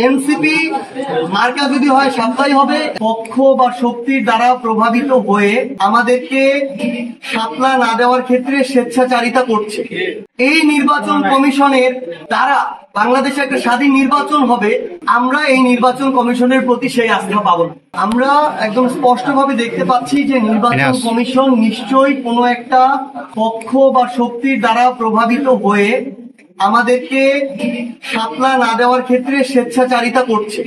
NCP মার্কা যদি হয় সাপ্লাই হবে, পক্ষ বা শক্তির দ্বারা প্রভাবিত হয়ে আমাদেরকে সাপলা না দেওয়ার ক্ষেত্রে স্বেচ্ছাচারিতা করছে। এই নির্বাচন কমিশনের দ্বারা বাংলাদেশে একটা স্বাধীন নির্বাচন হবে, আমরা এই নির্বাচন কমিশনের প্রতি সেই আস্থা পাবো না। আমরা একদম স্পষ্টভাবে দেখতে পাচ্ছি যে নির্বাচন কমিশন নিশ্চয়ই কোনো একটা পক্ষ বা শক্তির দ্বারা প্রভাবিত হয়ে আমাদেরকে সাপলা না দেওয়ার ক্ষেত্রে স্বেচ্ছাচারিতা করছে।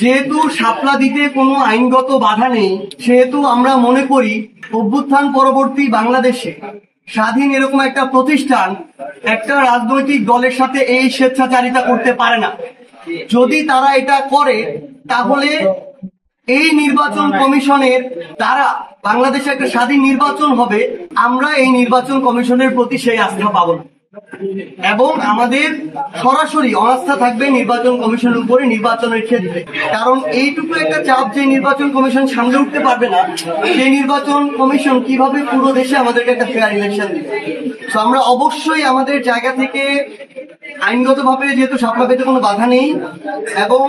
যেহেতু সাপলা দিতে কোনো আইনগত বাধা নেই, সেহেতু আমরা মনে করি অভ্যুত্থান পরবর্তী বাংলাদেশে স্বাধীন এরকম একটা প্রতিষ্ঠান একটা রাজনৈতিক দলের সাথে এই স্বেচ্ছাচারিতা করতে পারে না। যদি তারা এটা করে তাহলে এই নির্বাচন কমিশনের দ্বারা বাংলাদেশে একটা স্বাধীন নির্বাচন হবে, আমরা এই নির্বাচন কমিশনের প্রতি সেই আস্থা পাবো না এবং আমাদের সরাসরি অনাস্থা থাকবে নির্বাচন কমিশনের উপরে নির্বাচনের ক্ষেত্রে। কারণ এইটুকু একটা চাপ যে নির্বাচন কমিশন সামলে উঠতে পারবে না, সেই নির্বাচন কমিশন কিভাবে পুরো দেশে আমাদেরকে একটা ফেয়ার ইলেকশন দিবে। তো আমরা অবশ্যই আমাদের জায়গা থেকে আইনগতভাবে যেহেতু সাপলা পেতে কোনো বাধা নেই এবং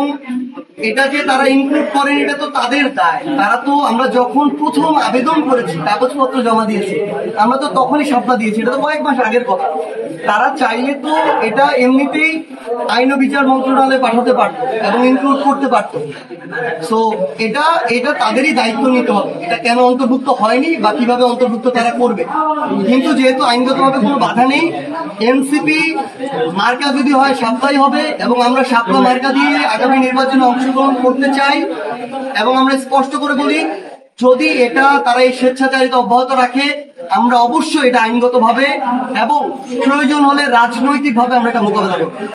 এটা যে তারা ইনক্লুড করেন এটা তো তাদের দায়। তারা তো আমরা যখন প্রথম আবেদন করেছি, কাগজপত্র জমা দিয়েছি, আমরা তো তখনই সাপলা দিয়েছি, এটা তো কয়েক মাস আগের কথা। তারা চাইলে তো এটা এমনিতেই আইন ও বিচার মন্ত্রণালয়ে পাঠাতে পারত এবং ইনক্লুড করতে পারত। সো এটা তাদেরই দায়িত্ব নিতে হবে, এটা কেন অন্তর্ভুক্ত হয়নি বা কিভাবে অন্তর্ভুক্ত তারা করবে। কিন্তু যেহেতু আইনগতভাবে কোনো বাধা নেই, এনসিপি মার্কা যদি হয় সাপ্লাই হবে এবং আমরা সাপলা মার্কা দিয়ে আগামী নির্বাচনে অংশগ্রহণ করতে চাই এবং আমরা স্পষ্ট করে বলি যদি এটা তারা এই স্বেচ্ছাচারিতা অব্যাহত রাখে, আমরা অবশ্যই এটা আইনগতভাবে এবং প্রয়োজন হলে রাজনৈতিকভাবে আমরা এটা মোকাবেলা করব।